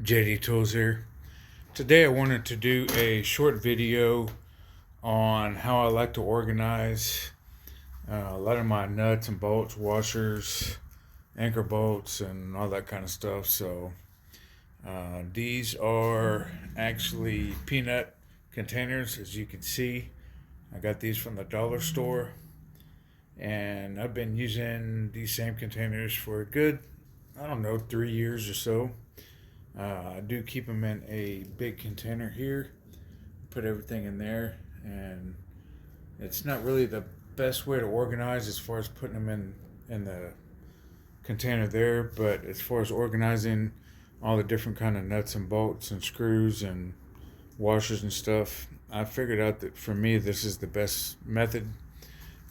JD Tools here. Today I wanted to do a short video on how I like to organize a lot of my nuts and bolts, washers, anchor bolts, and all that kind of stuff. So these are actually peanut containers, as you can see. I got these from the dollar store, and I've been using these same containers for a good, I don't know, 3 years or so. I do keep them in a big container here, put everything in there, and it's not really the best way to organize as far as putting them in the container there, but as far as organizing all the different kind of nuts and bolts and screws and washers and stuff, I figured out that for me this is the best method.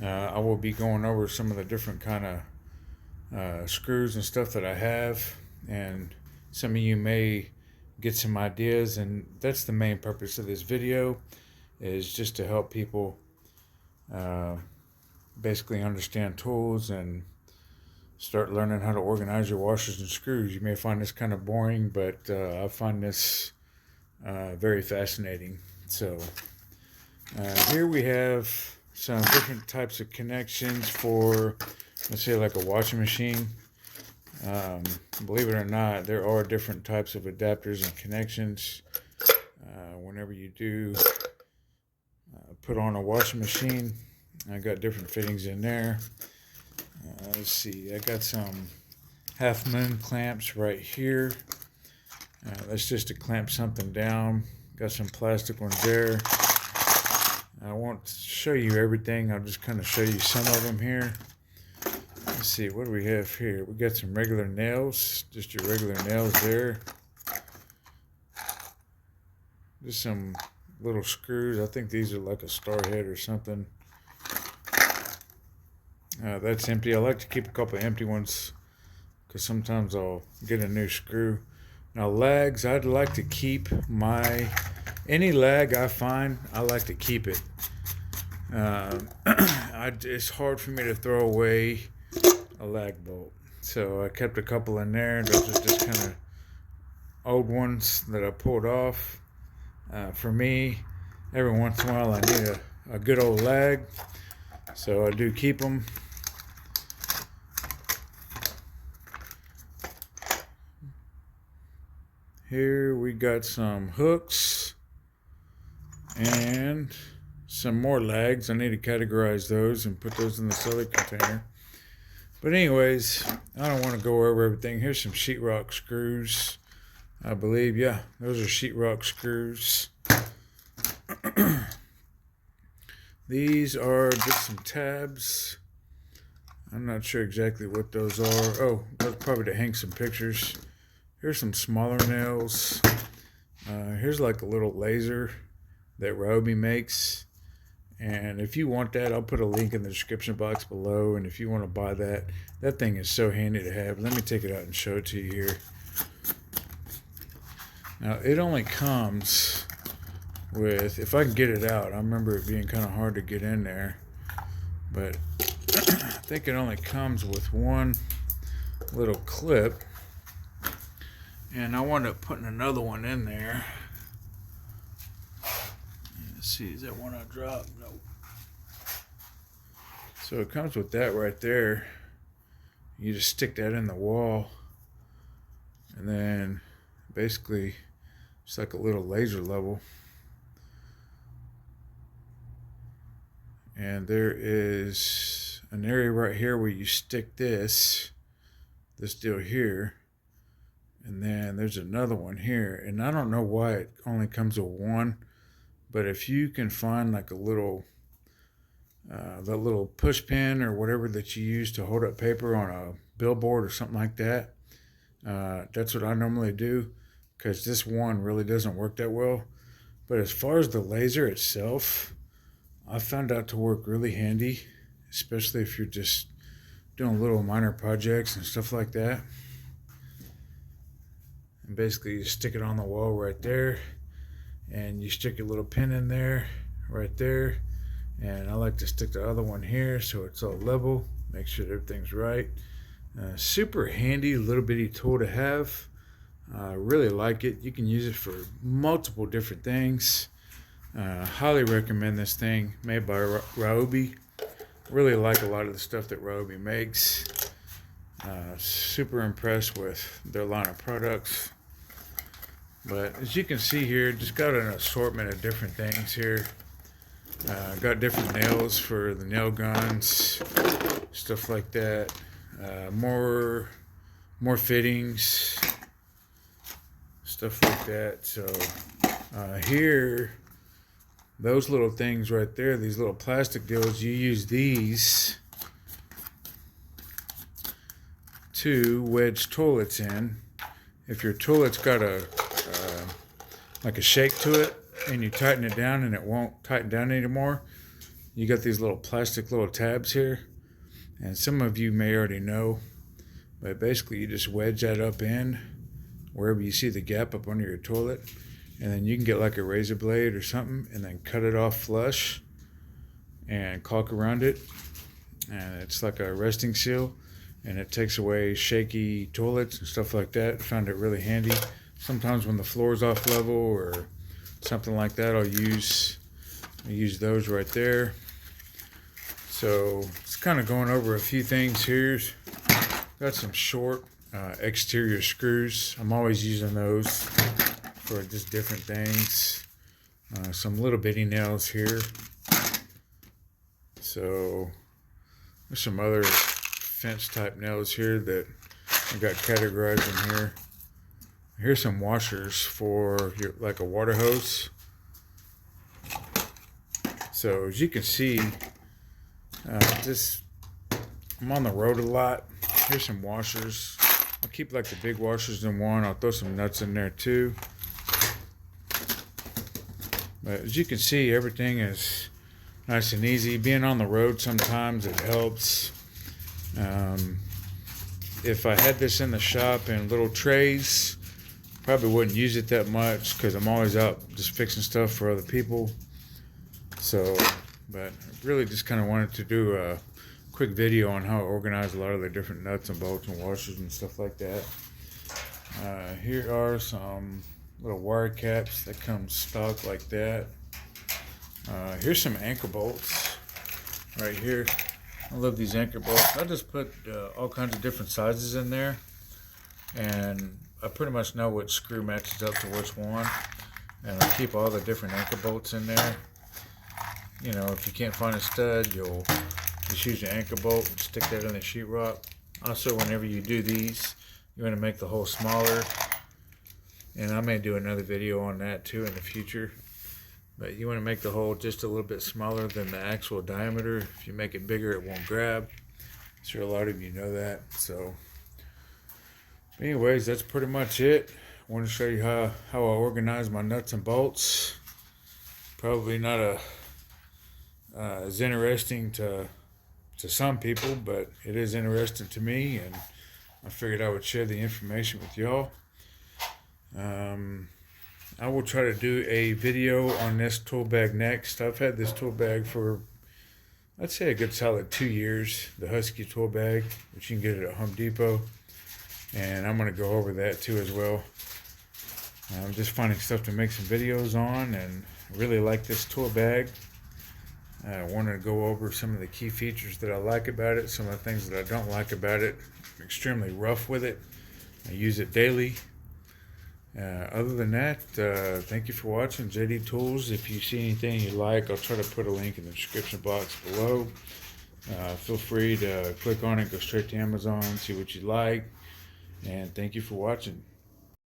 I will be going over some of the different kind of screws and stuff that I have, and some of you may get some ideas, and that's the main purpose of this video, is just to help people uh, basically understand tools and start learning how to organize your washers and screws. You may find this kind of boring, but I find this very fascinating. So here we have some different types of connections for, let's say, like a washing machine. Believe it or not, there are different types of adapters and connections. Whenever you do put on a washing machine, I got different fittings in there. Let's see, I got some half moon clamps right here. That's just to clamp something down. Got some plastic ones there. I won't show you everything, I'll just kind of show you some of them here. Let's see, what do we have here? We got some regular nails, just your regular nails there. Just some little screws. I think these are like a star head or something. That's empty. I like to keep a couple of empty ones because sometimes I'll get a new screw. Now lags, I'd like to keep any lag I find, I like to keep it. It's hard for me to throw away a lag bolt, so I kept a couple in there. Those are just kind of old ones that I pulled off. For me, every once in a while I need a good old lag, so I do keep them. Here we got some hooks and some more lags. I need to categorize those and put those in this other container. But anyways, I don't want to go over everything. Here's some sheetrock screws, I believe. Yeah, those are sheetrock screws. These are just some tabs. I'm not sure exactly what those are. Oh, that's probably to hang some pictures. Here's some smaller nails. Here's like a little laser that Ryobi makes. And if you want that, I'll put a link in the description box below. And if you want to buy that, that thing is so handy to have. Let me take it out and show it to you here. Now, it only comes with, if I can get it out, I remember it being kind of hard to get in there. But I think it only comes with one little clip. And I wound up putting another one in there. Let's see, is that one I dropped? Nope. So it comes with that right there. You just stick that in the wall, and then basically it's like a little laser level. And there is an area right here where you stick this deal here. And then there's another one here. And I don't know why it only comes with one, but if you can find like a little, that little push pin or whatever that you use to hold up paper on a billboard or something like that, that's what I normally do, because this one really doesn't work that well. But as far as the laser itself, I found out to work really handy, especially if you're just doing little minor projects and stuff like that. And basically you stick it on the wall right there, and you stick your little pin in there right there. And I like to stick the other one here so it's all level, make sure everything's right. Super handy little bitty tool to have. I really like it. You can use it for multiple different things. Highly recommend this thing, made by Ryobi. Really like a lot of the stuff that Ryobi makes. Super impressed with their line of products. But as you can see here, just got an assortment of different things here. Got different nails for the nail guns, stuff like that. More fittings, stuff like that. So here, those little things right there, these little plastic deals, you use these to wedge toilets in. If your toilet's got like a shake to it, and you tighten it down and it won't tighten down anymore, you got these little plastic little tabs here, and some of you may already know, but basically you just wedge that up in wherever you see the gap up under your toilet, and then you can get like a razor blade or something and then cut it off flush and caulk around it, and it's like a resting seal, and it takes away shaky toilets and stuff like that. I found it really handy. Sometimes when the floor's off level or something like that, I'll use those right there. So it's kind of going over a few things here. Got some short exterior screws. I'm always using those for just different things. Some little bitty nails here. So there's some other fence type nails here that I got categorized in here. Here's some washers for like a water hose. So as you can see, I'm on the road a lot. Here's some washers. I'll keep like the big washers in one. I'll throw some nuts in there too. But as you can see, everything is nice and easy. Being on the road sometimes it helps. If I had this in the shop in little trays, probably wouldn't use it that much because I'm always out just fixing stuff for other people. So, but I really just kind of wanted to do a quick video on how I organize a lot of the different nuts and bolts and washers and stuff like that. Here are some little wire caps that come stock like that. Here's some anchor bolts right here. I love these anchor bolts. I just put all kinds of different sizes in there, and I pretty much know which screw matches up to which one, and I keep all the different anchor bolts in there. You know, if you can't find a stud, you'll just use your anchor bolt and stick that in the sheetrock. Also, whenever you do these, you want to make the hole smaller, and I may do another video on that too in the future. But you want to make the hole just a little bit smaller than the actual diameter. If you make it bigger, it won't grab. I'm sure a lot of you know that. So anyways, that's pretty much it. I want to show you how I organize my nuts and bolts. Probably not as interesting to some people, but it is interesting to me, and I figured I would share the information with y'all. I will try to do a video on this tool bag next. I've had this tool bag for, I'd say, a good solid 2 years. The Husky tool bag, which you can get it at Home Depot. And I'm going to go over that too as well. I'm just finding stuff to make some videos on, and I really like this tool bag. I wanted to go over some of the key features that I like about it, some of the things that I don't like about it. I'm extremely rough with it. I use it daily. Other than that, thank you for watching JD Tools. If you see anything you like, I'll try to put a link in the description box below. Feel free to click on it, go straight to Amazon, see what you like. And thank you for watching.